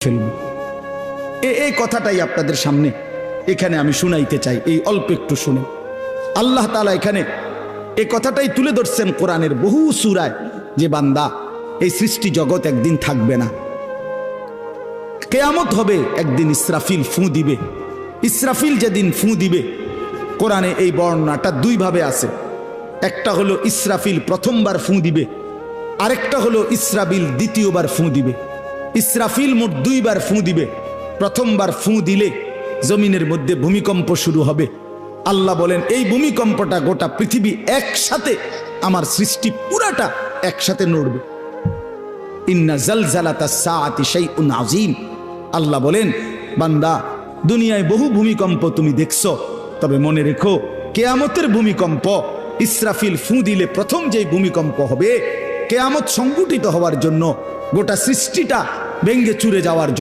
ফেলবে। এই কথাটাই আপনাদের সামনে এখানে আমি শুনাইতে চাই। এই অল্প একটু শুনে আল্লাহ তাআলা এখানে এই কথাটাই তুলে ধরছেন কোরআনের বহু সূরায় যে বান্দা, এই সৃষ্টি জগৎ একদিন থাকবে না, কিয়ামত হবে, একদিন ইসরাফিল ফু দিবে। ইসরাফিল যেদিন ফু দিবে, কোরআনে এই বর্ণনাটা দুই ভাবে আছে। একটা হলো ইসরাফিল প্রথমবার ফু দিবে, আরেকটা হলো ইসরাফিল দ্বিতীয়বার ফু দিবে। ইসরাফিল মোট দুইবার ফু দিবে। প্রথমবার ফু দিলে জমিনের মধ্যে ভূমিকম্প শুরু হবে। আল্লাহ বলেন এই ভূমিকম্পটা গোটা পৃথিবী একসাথে, আমার সৃষ্টি পুরাটা একসাথে নড়বে। ইন্না জালজালাতাস সাআতি শাইউন আযীম। আল্লাহ বলেন বান্দা, দুনিয়ায় বহু ভূমিকম্প তুমি দেখছো, তবে মনে রেখো কিয়ামতের ভূমিকম্প, ইসরাফিল ফু দিলে প্রথম যে ভূমিকম্প হবে, কিয়ামত সংঘটিত হওয়ার জন্য, গোটা সৃষ্টিটা ভেঙ্গে চুরে যাওয়ার জন্য।